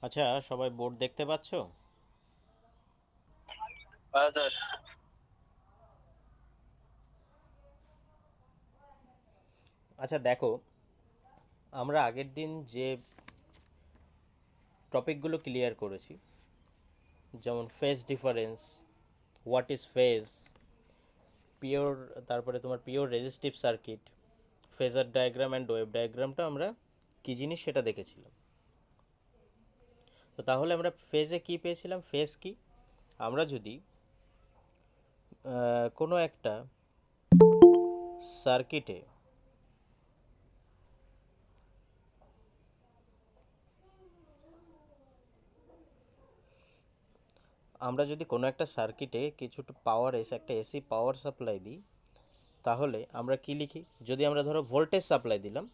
আচ্ছা, সবাই বোর্ড দেখতে পাচ্ছো? হ্যাঁ স্যার। আচ্ছা দেখো, আমরা আগের দিন যে টপিকগুলো ক্লিয়ার করেছি, যেমন phase difference, what is phase, pure, তারপরে তোমার pure resistive circuit, phasor diagram and wave ডায়াগ্রামটা আমরা কী জিনিস সেটা দেখেছিলাম। তো তাহলে আমরা ফেজে কি পেয়েছিলাম? ফেজ কি? আমরা যদি কোনো একটা সার্কিটে আমরা যদি কোনো একটা সার্কিটে কিছুটা পাওয়ার একটা এসি পাওয়ার সাপ্লাই দিই, তাহলে আমরা কি লিখি? যদি আমরা ধরো ভোল্টেজ সাপ্লাই দিলাম,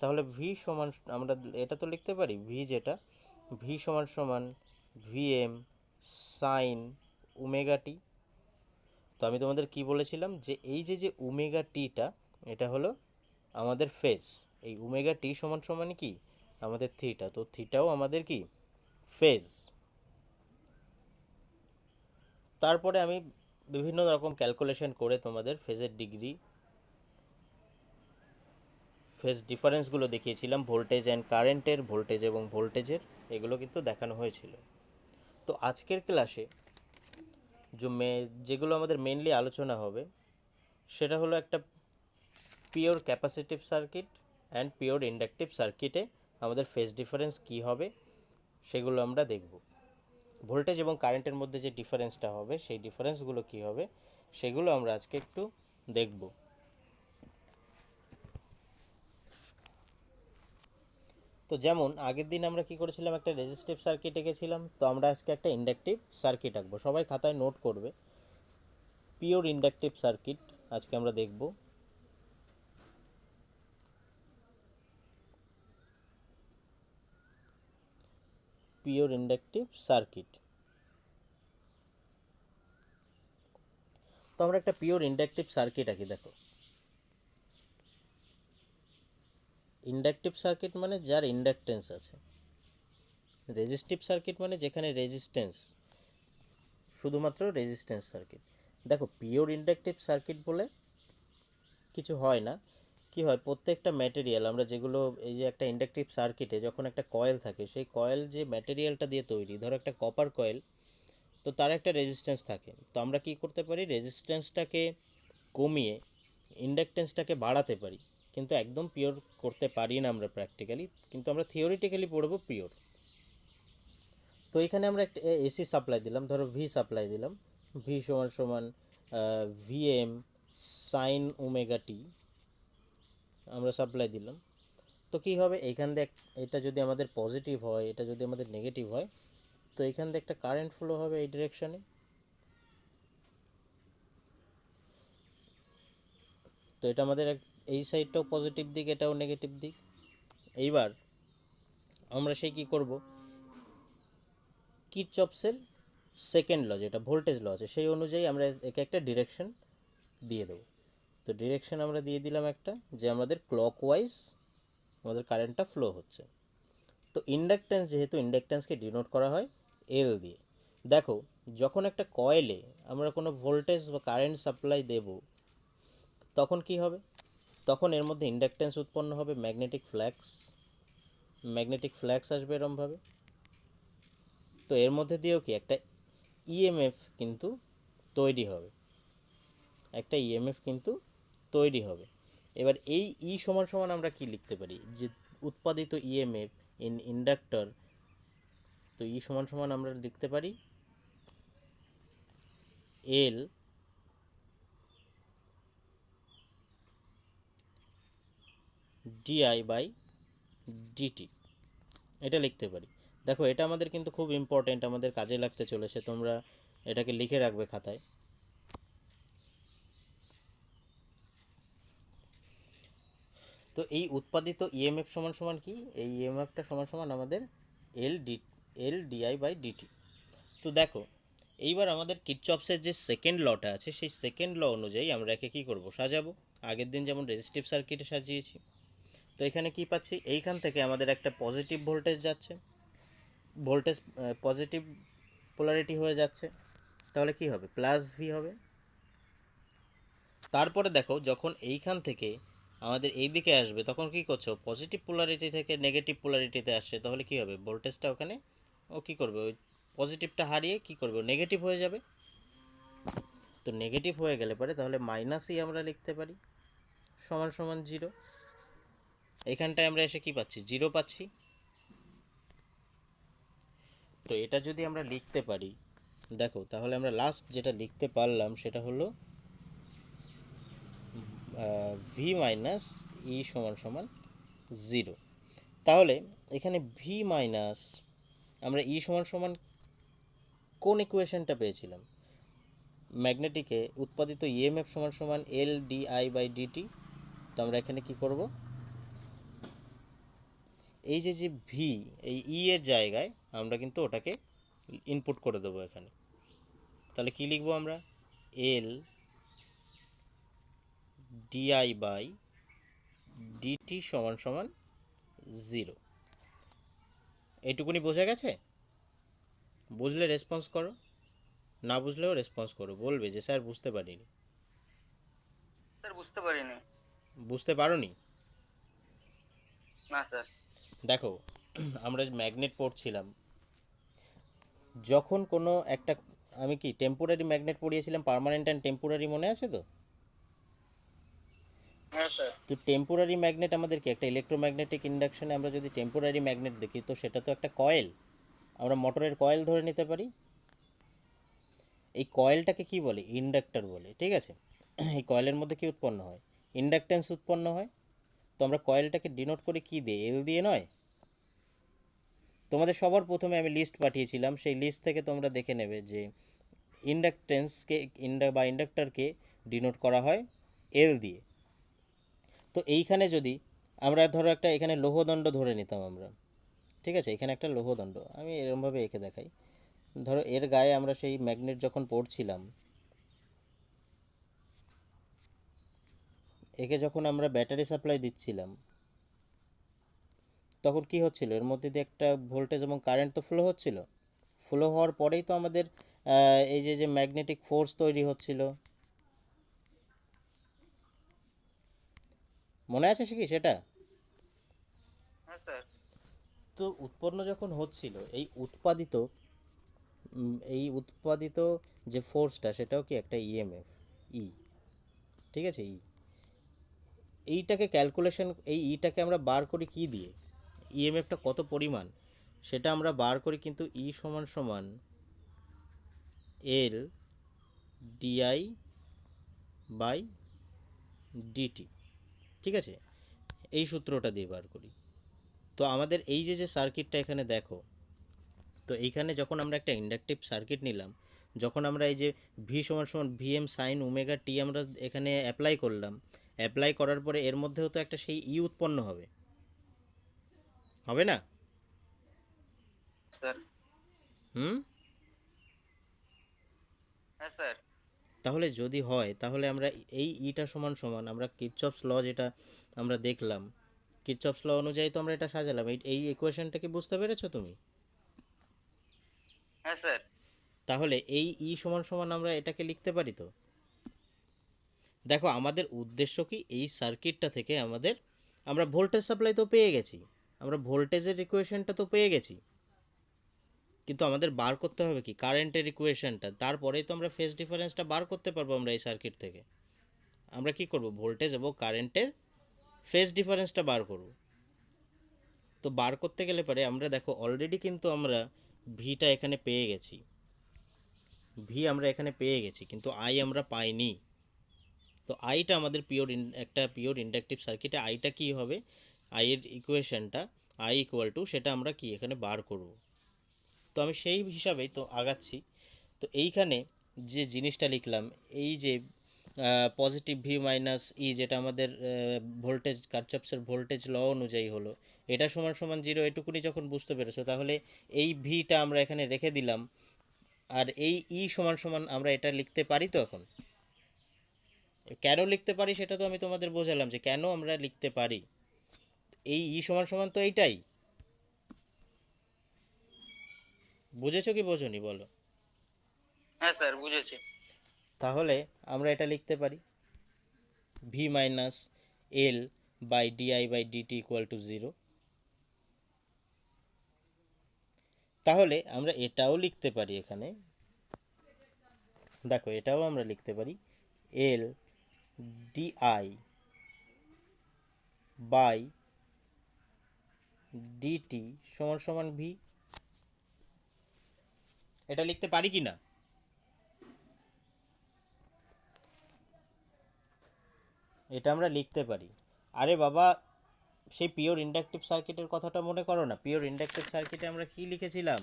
তাহলে ভি সমান, আমরা এটা তো লিখতে পারি ভি, যেটা ভি সমান সমান ভিএম সাইন ওমেগা টি। তো আমি তোমাদের কি বলেছিলাম যে এই যে যে ওমেগা টিটা, এটা হলো আমাদের ফেজ। এই ওমেগা টি সমান সমান কি আমাদের থিটা, তো থিটাও আমাদের কি ফেজ। তারপরে আমি বিভিন্ন রকম ক্যালকুলেশন করে তোমাদের ফেজের ডিগ্রি, ফেজ ডিফারেন্সগুলো দেখিয়েছিলাম, ভোল্টেজ অ্যান্ড কারেন্টের, ভোল্টেজ এবং ভোল্টেজের, এগুলো কিন্তু দেখানো হয়েছিল। তো আজকের ক্লাসে যেগুলো আমাদের মেনলি আলোচনা হবে, সেটা হলো একটা pure capacitive circuit and pure inductive সার্কিটে আমাদের ফেজ ডিফারেন্স কী হবে সেগুলো আমরা দেখব। ভোল্টেজ এবং কারেন্টের মধ্যে যে ডিফারেন্সটা হবে, সেই ডিফারেন্সগুলো কী হবে সেগুলো আমরা আজকে একটু দেখব। তো যেমন আগের দিন আমরা কি করেছিলাম, একটা রেজিস্টিভ সার্কিট এঁকেছিলাম, তো আমরা আজকে একটা ইন্ডাকটিভ সার্কিট আঁকবো। সবাই খাতায় নোট করবে, পিওর ইন্ডাকটিভ সার্কিট আজকে আমরা দেখব। Pure inductive circuit. তো আমরা একটা পিওর ইন্ডাকটিভ সার্কিট আঁকি। দেখো, ইন্ডাকটিভ সার্কিট মানে যার ইন্ডাকটেন্স আছে, রেজিস্টিভ সার্কিট মানে যেখানে রেজিস্ট্যান্স, শুধুমাত্র রেজিস্ট্যান্স সার্কিট। দেখো, পিওর ইন্ডাকটিভ সার্কিট বলে কিছু হয় না। কি হয়, প্রত্যেকটা ম্যাটেরিয়াল আমরা যেগুলো, এই যে একটা ইন্ডাকটিভ সার্কিটে যখন একটা কয়েল থাকে, সেই কয়েল যে ম্যাটেরিয়ালটা দিয়ে তৈরি, ধরো একটা কপার কয়েল, তো তার একটা রেজিস্ট্যান্স থাকে। তো আমরা কি করতে পারি, রেজিস্ট্যান্সটাকে কমিয়ে ইন্ডাকটেন্সটাকে বাড়াতে পারি, কিন্তু একদম পিওর করতে পারি না আমরা প্র্যাকটিক্যালি, কিন্তু আমরা থিওরিটিক্যালি পড়বো পিওর। তো এখানে আমরা একটা এসি সাপ্লাই দিলাম, ধরো ভি সাপ্লাই দিলাম, ভি সমান সমান ভিএম সাইন ওমেগা টি আমরা সাপ্লাই দিলাম। তো কী হবে, এইখান দিয়ে এটা যদি আমাদের পজিটিভ হয়, এটা যদি আমাদের নেগেটিভ হয়, তো এইখান দিয়ে একটা কারেন্ট ফ্লো হবে এই ডিরেকশানে। তো এটা আমাদের এই সাইডটাও পজিটিভ দিক, এটাও নেগেটিভ দিক। এইবার আমরা সেই কী করব, কিরচপসের সেকেন্ড ল, যেটা ভোল্টেজ ল আছে, সেই অনুযায়ী আমরা একে একটা ডিরেকশন দিয়ে দেবো। তো ডিরেকশন আমরা দিয়ে দিলাম একটা, যে আমাদের ক্লকওয়াইজ আমাদের কারেন্টটা ফ্লো হচ্ছে। তো ইন্ডাকট্যান্স, যেহেতু ইন্ডাকট্যান্সকে ডিনোট করা হয় এল দিয়ে। দেখো, যখন একটা কয়েলে আমরা কোনো ভোল্টেজ বা কারেন্ট সাপ্লাই দেব, তখন কি হবে, তখন এর মধ্যে ইন্ডাকট্যান্স উৎপন্ন হবে, ম্যাগনেটিক ফ্ল্যাক্স আসবে এরমভাবে। তো এর মধ্যে দিয়েও কি একটা ইএমএফ কিন্তু তৈরি হবে, একটা ইএমএফ কিন্তু তৈরি হবে। এবার এই ই সমান সমান আমরা কি লিখতে পারি, যে উৎপাদিত ইএমএফ ইন ইন্ডাক্টর, তো ই সমান সমান আমরা লিখতে পারি এল ডিআই বাই ডিটি, এটা লিখতে পারি। দেখো, এটা আমাদের কিন্তু খুব ইম্পর্টেন্ট, আমাদের কাজে লাগতে চলেছে, তোমরা এটাকে লিখে রাখবে খাতায়। তো এই উৎপাদিত ইএমএফ সমান সমান কি, এই ইএমএফটা সমান সমান আমাদের L D L DI by D T. তো দেখো, এইবার আমাদের কিরচপসের যে সেকেন্ড লটা আছে, সেই সেকেন্ড ল অনুযায়ী আমরা একে কী করবো, সাজাবো। আগের দিন যেমন রেজিস্টিভ সার্কিটে সাজিয়েছি। তো এখানে কি পাচ্ছি, এইখান থেকে আমাদের একটা পজিটিভ ভোল্টেজ যাচ্ছে, ভোল্টেজ পজিটিভ পোলারিটি হয়ে যাচ্ছে, তাহলে কি হবে, প্লাস ভি হবে। তারপরে দেখো যখন এইখান থেকে আমাদের এই দিকে আসবে তখন কি করছো, পজিটিভ পোলারিটি থেকে নেগেটিভ পোলারিটিতে আসছে, তাহলে কি হবে, ভোল্টেজটা ওখানে ও কী করবে, ওই পজিটিভটা হারিয়ে কি করবে, নেগেটিভ হয়ে যাবে। তো নেগেটিভ হয়ে গেলে পরে তাহলে মাইনাসই আমরা লিখতে পারি, সমান সমান জিরো। এখানটায় আমরা এসে কি পাচ্ছি, জিরো পাচ্ছি। তো এটা যদি আমরা লিখতে পারি, দেখো তাহলে আমরা লাস্ট যেটা লিখতে পারলাম সেটা হলো ভি মাইনাস ই সমান সমান জিরো। তাহলে এখানে ভি মাইনাস আমরা ই সমান সমান কোন ইকুয়েশনটা পেয়েছিলাম, ম্যাগনেটিকে উৎপাদিত ইএমএফ সমান সমান L D I by D T. তো আমরা এখানে কি করব, এই যে যে ভি এই ই এর জায়গায় আমরা কিন্তু ওটাকে ইনপুট করে দেবো এখানে। তাহলে কি লিখবো আমরা, এল ডিআই বাই ডিটি সমান সমান জিরো। এইটুকুনি বোঝা গেছে? বুঝলে রেসপন্স করো, না বুঝলেও রেসপন্স করো, বলবে যে স্যার বুঝতে পারিনি। স্যার বুঝতে পারিনি। বুঝতে পারোনি? না স্যার। দেখো আমরা ম্যাগনেট পড়ছিলাম, যখন কোনো একটা, আমি কি টেম্পোরারি ম্যাগনেট পড়িয়েছিলাম, পার্মানেন্ট অ্যান্ড টেম্পোরারি, মনে আছে তো? হ্যাঁ স্যার। তো টেম্পোরারি ম্যাগনেট আমাদের কি, একটা ইলেকট্রোম্যাগনেটিক ইন্ডাকশনে আমরা যদি টেম্পোরারি ম্যাগনেট দেখি, তো সেটা তো একটা কয়েল, আমরা মোটরের কয়েল ধরে নিতে পারি। এই কয়েলটাকে কি বলে, ইন্ডাক্টর বলে, ঠিক আছে। এই কয়েলের মধ্যে কি উৎপন্ন হয়, ইন্ডাকটেন্স উৎপন্ন হয়। তো আমরা কয়েলটাকে ডিনোট করে কি দিয়ে, এল দিয়ে নয়? তোমাদের সবার প্রথমে আমি লিস্ট পাঠিয়েছিলাম, সেই লিস্ট থেকে তোমরা দেখে নেবে যে ইন্ডাকটেন্সকে বা ইন্ডাক্টরকে ডিনোট করা হয় এল দিয়ে। তো এইখানে যদি আমরা ধরো একটা এখানে লোহদণ্ড ধরে নিতাম আমরা, ঠিক আছে, এখানে একটা লোহদণ্ড আমি এরকমভাবে এঁকে দেখাই। ধরো এর গায়ে আমরা সেই ম্যাগনেট যখন পড়ছিলাম, একে যখন আমরা ব্যাটারি সাপ্লাই দিচ্ছিলাম, তখন কি হচ্ছিল, এর মধ্যে দিয়ে একটা ভোল্টেজ এবং কারেন্ট তো ফ্লো হচ্ছিল। ফ্লো হওয়ার পরেই তো আমাদের এই যে যে ম্যাগনেটিক ফোর্স তৈরি হচ্ছিল, মনে আছে কি সেটা? হ্যাঁ স্যার। তো উৎপন্ন যখন হচ্ছিল এই উৎপাদিত যে ফোর্সটা, সেটাও কি একটা ইএমএফ, ই, ঠিক আছে, ই। এইটাকে ক্যালকুলেশন, এই ইটাকে আমরা বার করি কি দিয়ে, ইএমএফটা কত পরিমাণ সেটা আমরা বার করি কিন্তু ই সমান সমান এল ডিআই বাই ডিটি, ঠিক আছে, এই সূত্রটা দিয়ে বার করি। তো আমাদের এই যে যে সার্কিটটা এখানে দেখো, তো এইখানে যখন আমরা একটা ইন্ডাকটিভ সার্কিট নিলাম, যখন আমরা এই যে ভি সমান সমান ভিএম সাইন ওমেগা টি আমরা এখানে অ্যাপ্লাই করলাম, অ্যাপ্লাই করার পরে এর মধ্যেও তো একটা সেই ই উৎপন্ন হবে, হবে না? স্যার। হুম। হ্যাঁ স্যার। তাহলে যদি হয়, তাহলে আমরা এই ইটা সমান সমান আমরা কিরচপস ল যেটা আমরা দেখলাম, কিরচপস ল অনুযায়ী তো আমরা এটা সাজালাম, এই ইকুয়েশনটাকে বুঝতে পেরেছো তুমি? হ্যাঁ স্যার। তাহলে এই ই সমান সমান আমরা এটাকে লিখতে পারি তো। দেখো আমাদের উদ্দেশ্য কি, এই সার্কিটটা থেকে আমরা ভোল্টেজ সাপ্লাই তো পেয়ে গেছি, আমরা ভোল্টেজের ইকুয়েশনটা তো পেয়ে গেছি, কিন্তু আমাদের বার করতে হবে কি, কারেন্টের ইকুয়েশনটা। তারপরেই তো আমরা ফেজ ডিফারেন্সটা বার করতে পারবো আমরা এই সার্কিট থেকে। আমরা কি করব, ভোল্টেজ এবং কারেন্টের ফেজ ডিফারেন্সটা বার করব। তো বার করতে গেলে পরে আমরা দেখো অলরেডি কিন্তু আমরা ভিটা এখানে পেয়ে গেছি, ভি আমরা এখানে পেয়ে গেছি, কিন্তু আই আমরা পাইনি। তো আইটা আমাদের একটা পিওর ইন্ডাকটিভ সার্কিটে আইটা কি হবে, আই এর ইকুয়েশনটা আই ইকুয়াল টু, সেটা আমরা কি এখানে বার করব। তো আমি সেই হিসাবেই তো আগাচ্ছি। তো এইখানে যে জিনিসটা লিখলাম, এই যে পজিটিভ ভি মাইনাস ই, যেটা আমাদের ভোল্টেজ, কারচপসের ভোল্টেজ ল অনুযায়ী হলো, এটা সমান সমান জিরো, এটুকুনি যখন বুঝতে পেরেছো, তাহলে এই ভিটা আমরা এখানে রেখে দিলাম, আর এই ই সমান সমান আমরা এটা লিখতে পারি তো এখন। কেন লিখতে পারি সেটা তো আমি তোমাদের বোঝালাম যে কেন আমরা লিখতে পারি। এই ই সমান সমান তো এইটাই, বুঝেছো কি বোঝোনি বলো? হ্যাঁ স্যার বুঝেছি। তাহলে আমরা এটা লিখতে পারি V minus L by D I by DT equal to 0। তাহলে আমরা এটাও লিখতে পারি এখানে, দেখো এটাও আমরা লিখতে পারি এল ডিআই বাই ডিটি সমান সমান ভি। এটা লিখতে পারি কি না? এটা আমরা লিখতে পারি। আরে বাবা, সেই পিওর ইন্ডাকটিভ সার্কিটের কথাটা মনে করো না। পিওর ইন্ডাকটিভ সার্কিটে আমরা কি লিখেছিলাম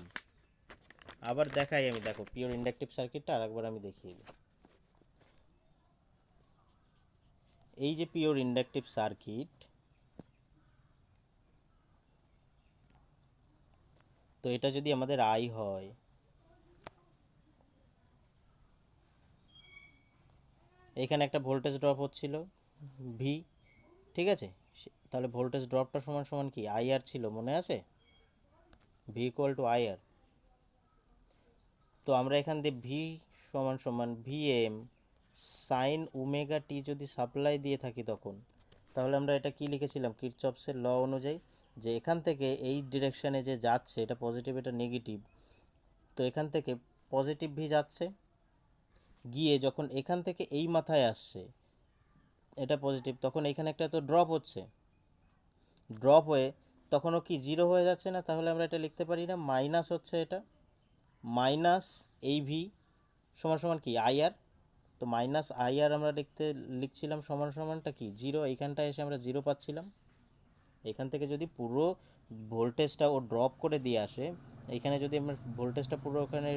আবার দেখাই আমি, দেখো পিওর ইন্ডাকটিভ সার্কিটটা আরেকবার আমি দেখিয়ে দিই। এই যে পিওর ইন্ডাকটিভ সার্কিট, তো এটা যদি আমাদের আই হয়, এখানে একটা ভোল্টেজ ড্রপ হচ্ছিল ভি, ঠিক আছে? তাহলে ভোল্টেজ ড্রপটা সমান সমান কি আই আর ছিল, মনে আছে? ভি ইকুয়াল টু আই আর। তো আমরা এখান দিয়ে ভি সমান সমান ভি এম সাইন ওমেগা টি যদি সাপ্লাই দিয়ে থাকি তখন, তাহলে আমরা এটা কি লিখেছিলাম কিরচপসের ল অনুযায়ী, যে এখান থেকে এই ডিরেকশানে যে যাচ্ছে এটা পজিটিভ এটা নেগেটিভ, তো এখান থেকে পজিটিভ ভি যাচ্ছে গিয়ে যখন এখান থেকে এই মাথায় আসছে এটা পজিটিভ, তখন এখানে একটা তো ড্রপ হচ্ছে, ড্রপ হয়ে তখনও কি জিরো হয়ে যাচ্ছে না? তাহলে আমরা এটা লিখতে পারি না মাইনাস হচ্ছে এটা, মাইনাস এই ভি সমান সমান কি আই আর। তো মাইনাস আই আর আমরা লিখছিলাম সমান সমানটা কি জিরো, এইখানটায় এসে আমরা জিরো পাচ্ছিলাম। এখান থেকে যদি পুরো ভোল্টেজটা ও ড্রপ করে দিয়ে আসে, এখানে যদি আমরা ভোল্টেজটা পুরো ওখানে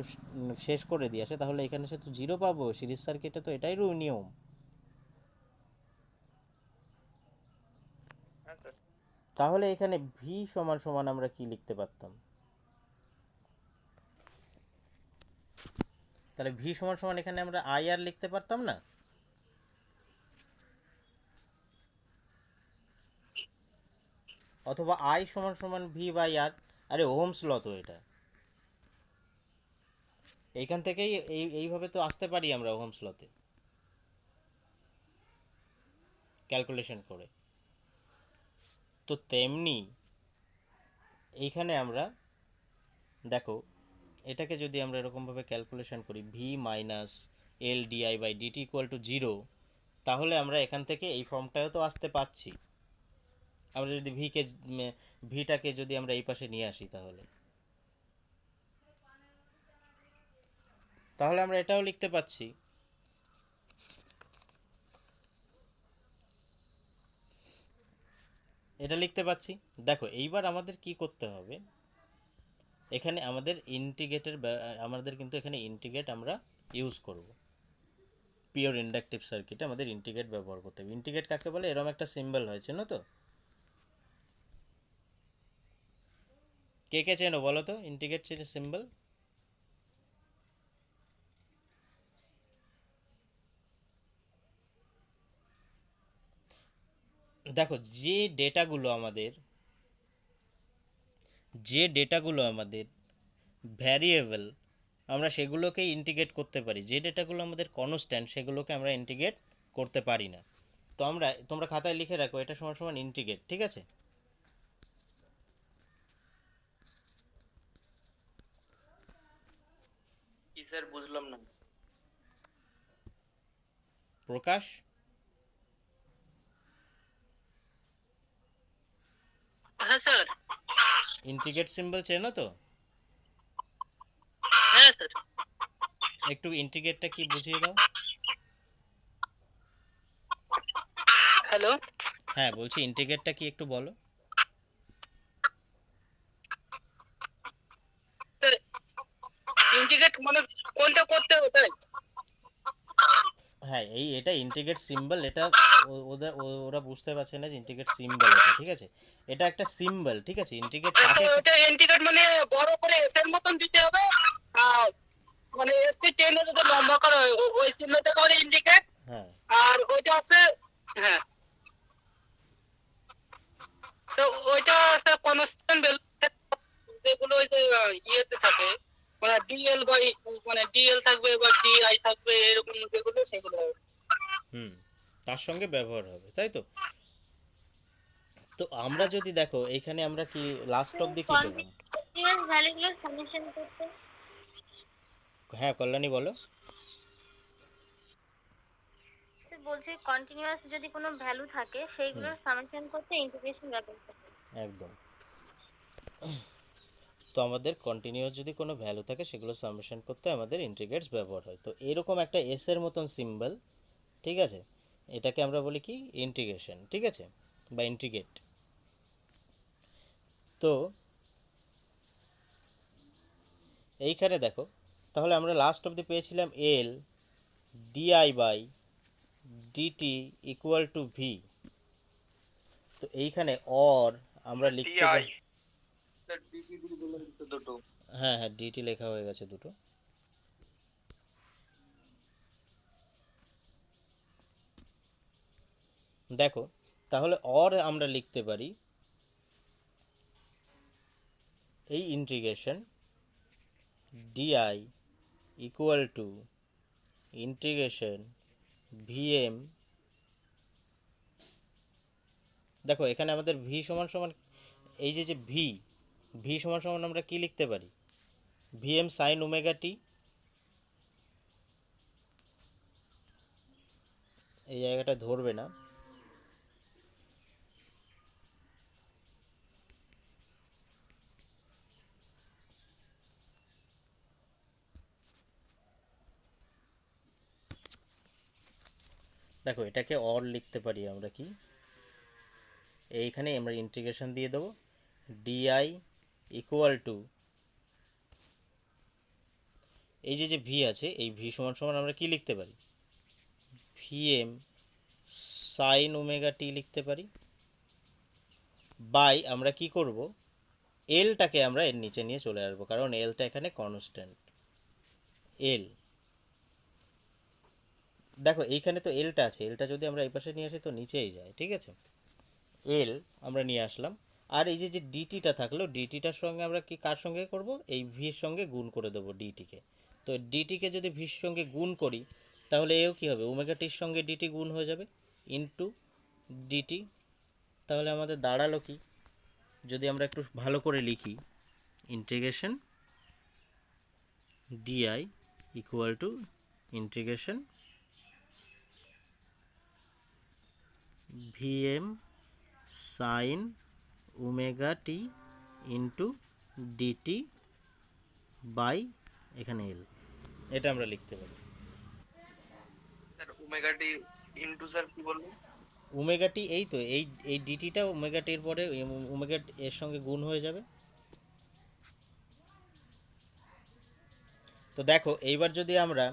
শেষ করে দিয়ে আসে, তাহলে এখানে সে তো জিরো পাবো। সিরিজ সার্কিটে তো এটাই নিয়ম। হ্যাঁ স্যার। তাহলে এখানে ভি সমান সমান আমরা কি লিখতে পারতাম? তাহলে ভি সমান সমান এখানে আমরা আই আর লিখতে পারতাম না? অথবা আই সমান সমান ভি বাই আর। আরে ওহমস ল তো এটা, এইখান থেকেই এইভাবে তো আসতে পারি আমরা ওহমস লতে ক্যালকুলেশন করে। তো তেমনি এইখানে আমরা দেখো এটাকে যদি আমরা এরকমভাবে ক্যালকুলেশন করি V minus L DI by DT equal to 0, তাহলে আমরা এখান থেকে এই ফর্মটাও তো আসতে পাচ্ছি। আমরা যদি ভিটাকে যদি আমরা এই পাশে নিয়ে আসি, তাহলে তাহলে আমরা এটাও লিখতে পাচ্ছি। এটা লিখতে পাচ্ছি। দেখো এইবার আমাদের কি করতে হবে, এখানে আমাদের আমাদের কিন্তু এখানে ইন্টিগ্রেট আমরা ইউজ করব। পিওর ইন্ডাকটিভ সার্কিটে আমাদের ইন্টিগ্রেট ব্যবহার করতে হবে। ইন্টিগ্রেট কাকে বলে? এরকম একটা সিম্বল হয়েছে না, তো কে কে চেনো বলো তো ইন্টিগ্রেট সিম্বল? দেখো যে ডেটাগুলো আমাদের ভ্যারিয়েবল, আমরা সেগুলোকে ইন্টিগ্রেট করতে পারি। যে ডেটাগুলো আমাদের কনস্ট্যান্ট সেগুলোকে আমরা ইন্টিগ্রেট করতে পারি না। তো তোমরা খাতায় লিখে রাখো এটা সমান সমান ইন্টিগ্রেট, ঠিক আছে? কি স্যার বুঝলাম না। প্রকাশ, হ্যাঁ স্যার। ইন্টিগ্রেট সিম্বল চেনো তো? হ্যাঁ স্যার। একটু ইন্টিগ্রেটটা কি বুঝিয়ে দাও। হ্যালো। হ্যাঁ বলছি ইন্টিগ্রেটটা কি একটু বলো। ইন্টিগ্রেট মানে কোনটা করতে হবে তাই? হ্যাঁ এটা ইন্টিগ্রেট সিম্বল, এটা ওরা বুঝতে পারছে না যে ইন্টিগ্রেট সিম্বল এটা, ঠিক আছে? এটা একটা সিম্বল, ঠিক আছে? ইন্টিগ্রেট আচ্ছা, কাকে ওটা ইন্টিগ্রেট মানে বড় করে এস এর মতন দিতে হবে। আর মানে এস কে টেনে যদি লম্বা করা হয় ওই চিহ্নটাকে বলে ইন্ডিকেট। হ্যাঁ আর ওইটা আছে। হ্যাঁ। তো ওইটা আছে কনস্ট্যান্ট ভ্যালু যেগুলো ওই যে ইয়েতে থাকে মানে ডিএল বা মানে ডিএল থাকবে বা ডিআই থাকবে, এরকম যেগুলো সেগুলো হবে। হুম, তার সঙ্গে ব্যবহার হবে, তাই তো? তো আমরা যদি দেখো এইখানে আমরা কি লাস্ট অব্দি কি পেলাম? কন্টিনিউয়াস ভ্যালুগুলো সামেশন করতে, হ্যাঁ কল্যাণী বলো। বলছি কন্টিনিউয়াস যদি কোনো ভ্যালু থাকে হুম, সেইগুলোর সামেশন করতে ইন্টিগ্রেশন ব্যবহার করতে। একদম। তো আমাদের কন্টিনিউয়াস যদি কোনো ভ্যালু থাকে সেগুলো সামেশন করতে আমাদের ইন্টিগ্রেটস ব্যবহার হয়। তো এরকম একটা এস এর মতন সিম্বল, ঠিক আছে, এটাকে আমরা বলি কি ইন্টিগ্রেশন, ঠিক আছে, বা ইন্টিগ্রেট। তো এইখানে দেখো, তাহলে আমরা লাস্ট অবধি পেয়েছিলাম L DI by DT equal to V. তো এইখানে অর আমরা লিখতে পারি, হ্যাঁ হ্যাঁ ডিটি লেখা হয়ে গেছে দুটো। দেখো তাহলে অর আমরা লিখতে পারি এই integration D I equal to integration V M. দেখো এখানে আমাদের ভি সমান সমান এই যে যে ভি, ভি সমান সমান আমরা কি লিখতে পারি? ভিএম সাইন ওমেগা টি। এই জায়গাটা ধরবে না। দেখো এটাকে অর লিখতে পারি আমরা কি, এইখানে আমরা ইন্টিগ্রেশন দিয়ে দেবো ডিআই ইকুয়াল টু এই যে যে ভি আছে এই ভি সমান সমান আমরা কি লিখতে পারি? ভিএম সাইন ওমেগা টি লিখতে পারি, বাই আমরা কি করব, এলটাকে আমরা এর নিচে নিয়ে চলে আসবো কারণ এলটা এখানে কনস্ট্যান্ট এল। দেখো এইখানে তো এলটা আছে, এলটা যদি আমরা এই পাশে নিয়ে আসি তো নিচেই যায়, ঠিক আছে, এল আমরা নিয়ে আসলাম। আর এই যে যে ডিটিটা থাকলো, ডিটিটার সঙ্গে আমরা কি কার সঙ্গে করব, এই ভির সঙ্গে গুণ করে দেবো ডিটিকে। তো ডিটিকে যদি ভির সঙ্গে গুণ করি তাহলে এও কী হবে, ওমেগা টির সঙ্গে ডিটি গুণ হয়ে যাবে ইনটু ডিটি। তাহলে আমাদের দাঁড়ালো কি, যদি আমরা একটু ভালো করে লিখি, integration D I equal to integration V M sine omega T into D T by এখানে এল, এটা আমরা লিখতে পারি। Sir omega T into sir কি বলবো? ওমেগা টি এই তো এই এই ডিটিটা ওমেগা টির পরে ওমেগা এর সঙ্গে গুণ হয়ে যাবে। তো দেখো এইবার যদি আমরা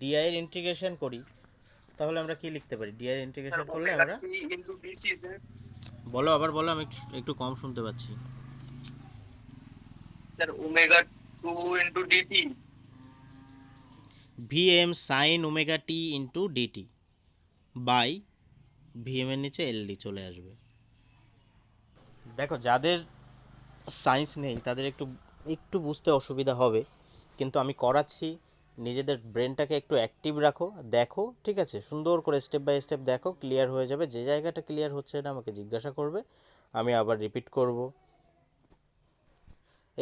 ডিআই এর ইন্টিগ্রেশন করি তাহলে আমরা কি লিখতে পারি? ডিআই এর ইন্টিগ্রেশন করলে আমরা, ইনটু ডিটি বলো আবার বলো, আমি একটু কম শুনতে পাচ্ছি। Sir omega 2 into D T V M sine omega T into D T by V M এর নিচে এলডি চলে আসবে। দেখো যাদের সায়েন্স নেই তাদের একটু একটু বুঝতে অসুবিধা হবে, কিন্তু আমি করাচ্ছি, নিজেদের ব্রেনটাকে একটু অ্যাক্টিভ রাখো, দেখো, ঠিক আছে, সুন্দর করে স্টেপ বাই স্টেপ দেখো, ক্লিয়ার হয়ে যাবে। যে জায়গাটা ক্লিয়ার হচ্ছে না আমাকে জিজ্ঞাসা করবে, আমি আবার রিপিট করব।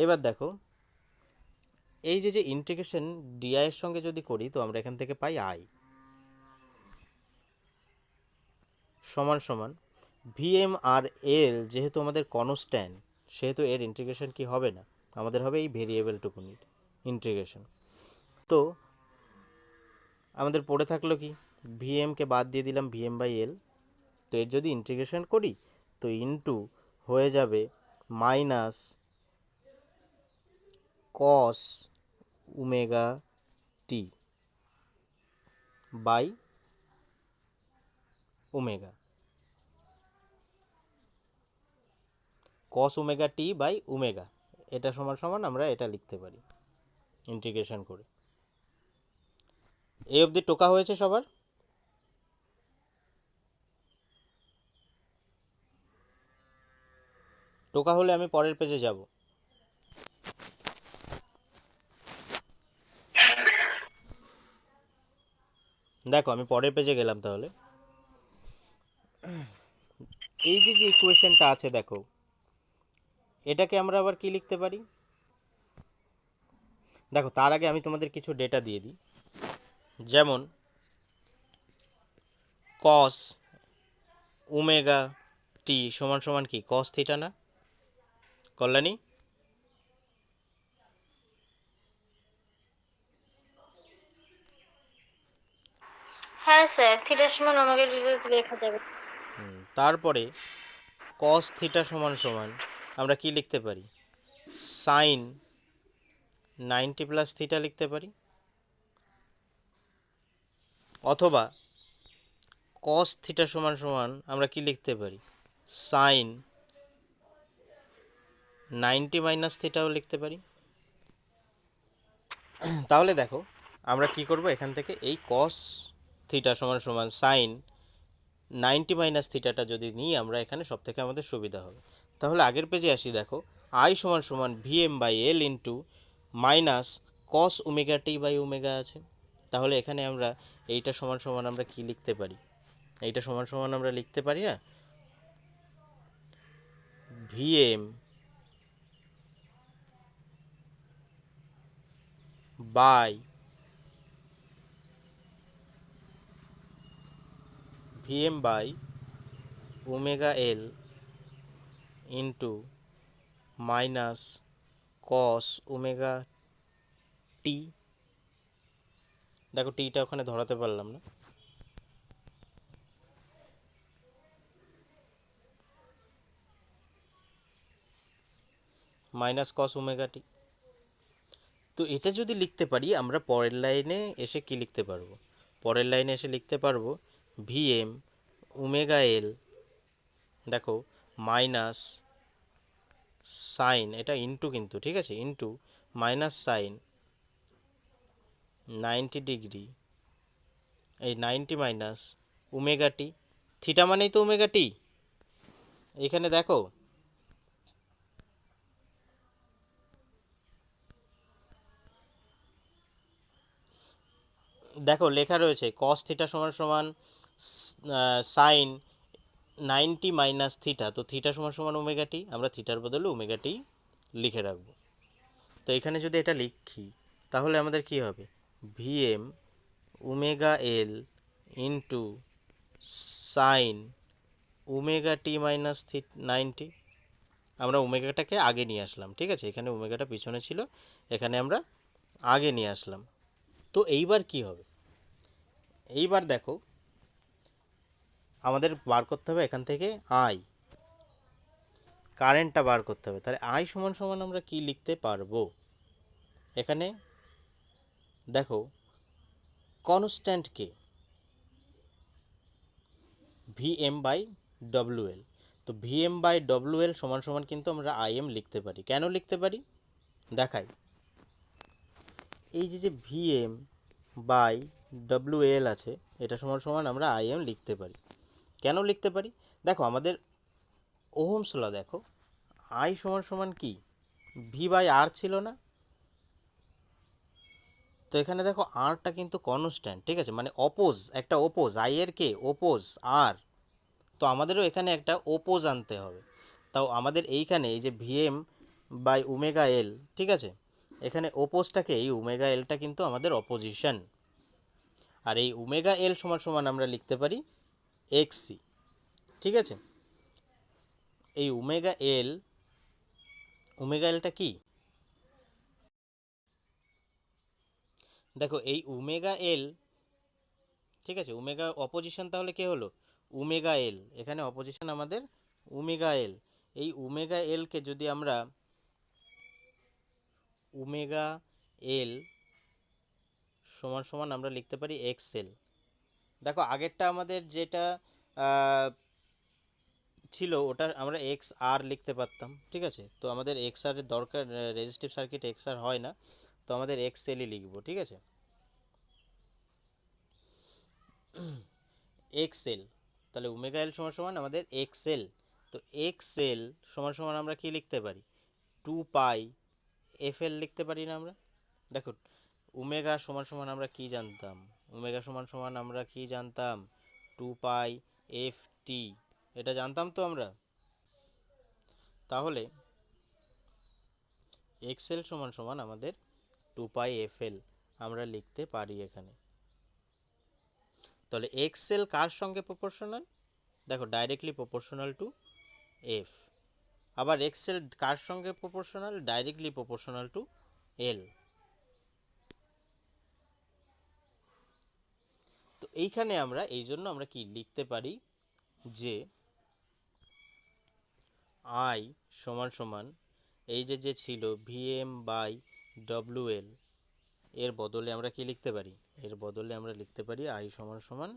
এবার দেখো এই যে যে ইন্টিগ্রেশন ডিআই এর সঙ্গে যদি করি তো আমরা এখান থেকে পাই আই সমান সমান ভিএম আর এল, যেহেতু আমাদের কনস্ট্যান্ট সেহেতু এর ইন্টিগ্রেশন কি হবে না, আমাদের হবে এই ভেরিয়েবলটুকুনির ইন্টিগ্রেশন। তো আমাদের পড়ে থাকলো কি, ভিএমকে বাদ দিয়ে দিলাম ভিএম বাই এল। তো এর যদি ইন্টিগ্রেশন করি তো ইনটু হয়ে যাবে minus cos omega T by omega, cos omega T by omega, এটা সমান সমান আমরা এটা লিখতে পারি ইন্টিগ্রেশন করে। এই অবধি টোকা হয়েছে সবার? টোকা হলে আমি পরের পেজে যাব। দেখো আমি পরের পেজে গেলাম তাহলে। এই যে যে ইকুয়েশনটা আছে দেখো, এটাকে আমরা আবার কি লিখতে পারি? দেখো তার আগে আমি তোমাদের কিছু ডেটা দিয়ে দিই। যেমন কস ওমেগা টি সমান সমান কি কস থিটা না কল্যাণী? হ্যাঁ স্যার, থিটার সমান ওমেগা টি লেখা যাবে। তারপরে কস থিটা সমান সমান আমরা কি লিখতে পারি? সাইন 90 প্লাস থিটা লিখতে পারি। অথবা কস থিটা সমান সমান আমরা কি লিখতে পারি? সাইন 90 মাইনাস থিটাও লিখতে পারি। তাহলে দেখো আমরা কি করব, এখান থেকে এই কস থিটা সমান সমান সাইন 90 মাইনাস থিটাটা যদি নিই আমরা এখানে, সব থেকে আমাদের সুবিধা হবে। তাহলে আগের পেজে আসি, দেখো আই সমান সমান V M by L into minus cos omega T by omega আছে। তাহলে এখানে আমরা এইটা সমান সমান আমরা কি লিখতে পারি? এইটা সমান সমান আমরা লিখতে পারি না, VM by omega L into minus cos omega T. দেখো টিটা ওখানে ধরাতে পারলাম না, মাইনাস কস ওমেগা টি। তো এটা যদি লিখতে পারি আমরা পরের লাইনে এসে কি লিখতে পারবো? পরের লাইনে এসে লিখতে পারবো ভিএম ওমেগা এল, দেখো মাইনাস সাইন, এটা ইন্টু কিন্তু, ঠিক আছে, ইন্টু মাইনাস সাইন 90 ডিগ্রি, এই 90 মাইনাস ওমেগা টি। থিটা মানেই তো ওমেগা টি। এখানে দেখো দেখো লেখা রয়েছে কস থিটা সমান সমান সাইন 90 মাইনাস থিটা, তো থিটা সমান সমান ওমেগা টি, আমরা থিটার বদলে ওমেগা টি লিখে রাখবো। তো এখানে যদি এটা লিখি তাহলে আমাদের কি হবে? VM omega L into sine omega T minus 90। আমরা ওমেগাটাকে আগে নিয়ে আসলাম, ঠিক আছে, এখানে ওমেগাটা পিছনে ছিল, এখানে আমরা আগে নিয়ে আসলাম। তো এইবার কি হবে? এইবার দেখো আমাদের বার করতে হবে এখান থেকে আই, কারেন্টটা বার করতে হবে। তাহলে আই সমান সমান আমরা কি লিখতে পারবো? এখানে দেখো কনস্ট্যান্ট কে ভিএম বাই ডব্লিউ এল। তো ভিএম বাই ডব্লিউ এল সমান সমান কিন্তু আমরা আইএম লিখতে পারি। কেন লিখতে পারি দেখাই। এই যে যে ভিএম বাই ডব্লিউ এল আছে, এটা সমান সমান আমরা আইএম লিখতে পারি। কেন লিখতে পারি? দেখো আমাদের ওহমস ল, দেখো আই সমান সমান কি ভি বাই আর ছিল না? তো এখানে দেখো আরটা কিন্তু কনস্ট্যান্ট, ঠিক আছে, মানে অপোজ, একটা অপোজ, আই এর কে অপোজ আর। তো আমাদেরও এখানে একটা অপোজ আনতে হবে। তাও আমাদের এইখানে এই যে ভিএম বাই ওমেগা এল, ঠিক আছে, এখানে অপোজটাকে, এই ওমেগা এলটা কিন্তু আমাদের অপোজিশন। আর এই ওমেগা এল সমান সমান আমরা লিখতে পারি এক্সসি, ঠিক আছে। এই ওমেগা এলটা কি? দেখো এই ওমেগা এল, ঠিক আছে, ওমেগা অপোজিশন তাহলে কে হলো? ওমেগা এল। এখানে অপোজিশন আমাদের ওমেগা এল। এই ওমেগা এলকে যদি আমরা ওমেগা এল সমান সমান আমরা লিখতে পারি এক্স এল। দেখো আগেরটা আমাদের যেটা ছিল ওটা আমরা এক্স আর লিখতে পারতাম, ঠিক আছে। তো আমাদের এক্স আর এর দরকার, রেজিস্টিভ সার্কিট এক্স আর হয় না, তো আমাদের এক্স এলই লিখবো, ঠিক আছে, এক্স এল। তাহলে ওমেগা এল সমান সমান আমাদের এক্স এল। তো এক্স এল সমান সমান আমরা কি লিখতে পারি? 2 পাই এফ এল লিখতে পারি না আমরা? দেখো ওমেগা সমান সমান আমরা কি জানতাম? ওমেগা সমান সমান আমরা কি জানতাম, 2π/ft, এটা জানতাম তো আমরা। তাহলে এক্সএল সমান সমান আমাদের 2πfl আমরা লিখতে পারি এখানে। তাহলে এক্সএল কার সঙ্গে প্রপোর্শনাল, দেখো ডাইরেক্টলি প্রপোর্শনাল টু এফ। আবার এক্সএল কার সঙ্গে প্রপোর্শনাল, ডাইরেক্টলি প্রপোর্শনাল টু এল। তো এইখানে আমরা এই জন্য আমরা কি লিখতে পারি যে আই সমান সমান এই যে ছিল Vm/WL, এর বদলে আমরা কি লিখতে পারি, এর বদলে আমরা লিখতে পারি আই সমান সমান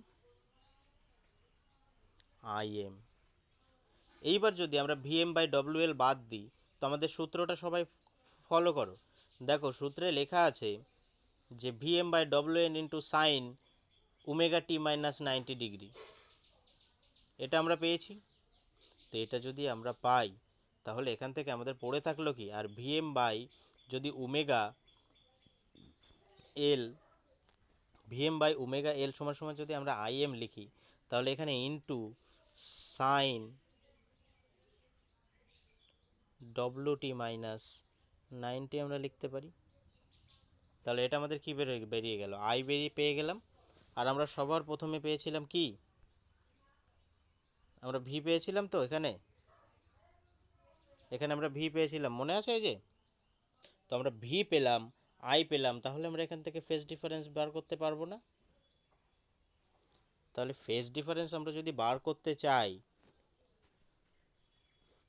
Im। এইবার যদি আমরা Vm/WL বাদ দিই তো আমাদের সূত্রটা সবাই ফলো করো। দেখো সূত্রে লেখা আছে যে Vm/WN into sine omega T minus 90 degree, এটা আমরা পেয়েছি। তো এটা যদি আমরা পাই তাহলে এখান থেকে আমাদের পড়ে থাকলো কি, আর যদি ওমেগা এল, Vm/ওমেগা এল সমান সমান যদি আমরা Im লিখি তাহলে এখানে ইন্টু সাইন WT মাইনাস 90 আমরা লিখতে পারি। তাহলে এটা আমাদের কি বেরিয়ে গেল, আই পেয়ে গেলাম। আর আমরা সবার প্রথমে পেয়েছিলাম কি, আমরা ভি পেয়েছিলাম। তো এখানে আমরা ভি পেয়েছিলাম, মনে আছে এই যে। তো আমরা ভি পেলাম, আই পেলাম, তাহলে আমরা এখান থেকে ফেজ ডিফারেন্স বার করতে পারবো না। তাহলে ফেজ ডিফারেন্স আমরা যদি বার করতে চাই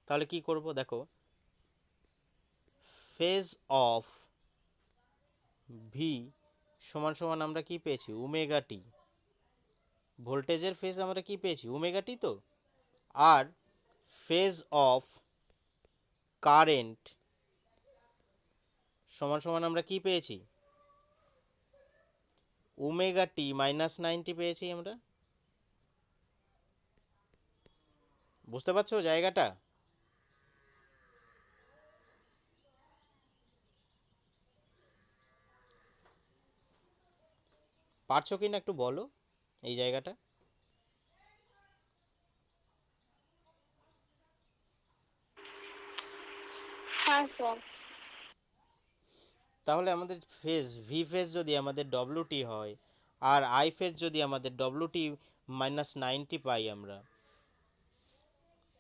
তাহলে কি করব, দেখো ফেজ অফ ভি সমান সমান আমরা কি পেয়েছি, ওমেগা টি। ভোল্টেজের ফেজ আমরা কি পেয়েছি, ওমেগা টি। তো আর ফেজ অফ কারেন্ট সমান সমান আমরা কি পেয়েছি, ওমেগা টি মাইনাস 90 পেয়েছি আমরা। বুঝতে পারছো জায়গাটা? পারছো কি না একটু বলো এই জায়গাটা। হ্যাঁ স্যার। তাহলে আমাদের ফেজ ভি ফেজ যদি আমাদের WT হয় আর আই ফেজ যদি আমাদের WT মাইনাস 90 পাই আমরা,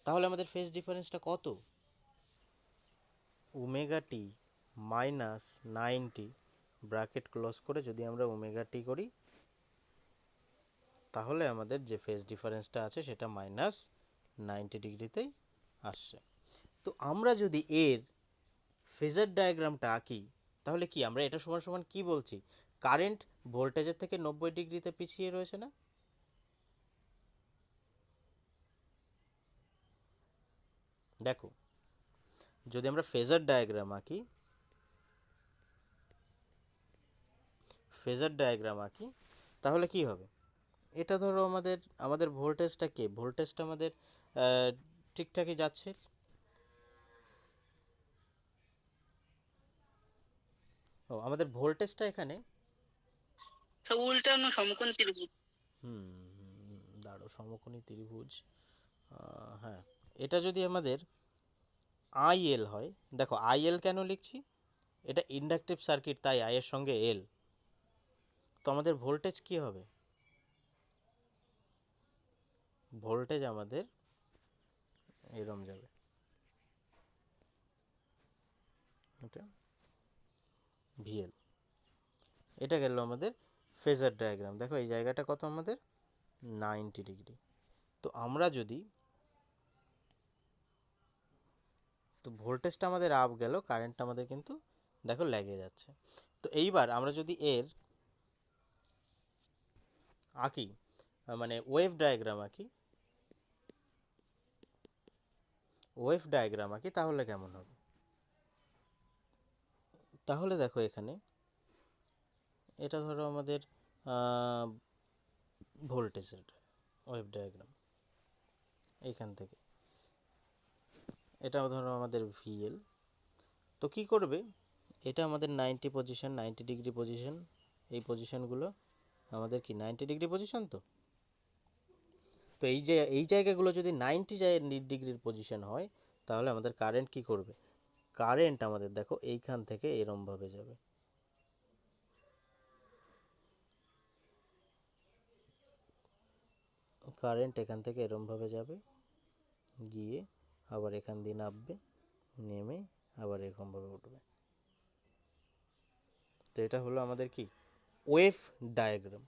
তাহলে আমাদের ফেজ ডিফারেন্সটা কত, omega T minus 90 bracket close করে যদি আমরা ওমেগা টি করি তাহলে আমাদের যে ফেজ ডিফারেন্সটা আছে সেটা মাইনাস 90 ডিগ্রিতেই আসছে। তো আমরা যদি এর ফেজার ডায়াগ্রামটা আঁকি তাহলে কি আমরা এটা সমান সমান কি বলছি, কারেন্ট ভোল্টেজের থেকে 90 ডিগ্রিতে পিছিয়ে রয়েছে না। দেখো যদি আমরা ফেজার ডায়াগ্রাম আঁকি তাহলে কি হবে, এটা ধরো আমাদের ভোল্টেজটা আমাদের ঠিকঠাকই যাচ্ছে। ও আমাদের ভোল্টেজটা এখানে সব উল্টানো সমকোণ ত্রিভুজ। দাঁড়ো, সমকোণী ত্রিভুজ, হ্যাঁ। এটা যদি আমাদের আইএল হয়, দেখো আইএল কেন লিখছি, এটা ইন্ডাকটিভ সার্কিট তাই আই এর সঙ্গে এল। তো আমাদের ভোল্টেজ কি হবে, ভোল্টেজ আমাদের এরম যাবে, এটা ভিএল। এটা গেল আমাদের ফেজার ডায়াগ্রাম। দেখো এই জায়গাটা কত আমাদের 90 ডিগ্রি। তো আমরা যদি, তো ভোল্টেজটা আমাদের আপ গেল, কারেন্টটা আমাদের কিন্তু দেখো লেগে যাচ্ছে। তো এইবার আমরা যদি এর আঁকি, মানে ওয়েভ ডায়াগ্রাম আঁকি তাহলে কেমন হবে, তাহলে দেখো এখানে এটা ধরো আমাদের ভোল্টেজের ওয়েভ ডায়াগ্রাম, এইখান থেকে এটা ধরো আমাদের ভিএল। তো কি করবে, এটা আমাদের 90 ডিগ্রি পজিশন, এই পজিশনগুলো আমাদের কি 90 ডিগ্রি পজিশন। তো এই জায়গাগুলো যদি 90 ডিগ্রির পজিশন হয় তাহলে আমাদের কারেন্ট কি করবে, কারেন্ট আমাদের দেখো এইখান থেকে এরমভাবে যাবে, কারেন্ট এখান থেকে এরমভাবে যাবে, গিয়ে আবার এখান দিয়ে নামবে, নেমে আবার এরকমভাবে উঠবে। তো এটা হলো আমাদের কি ওয়েভ ডায়াগ্রাম।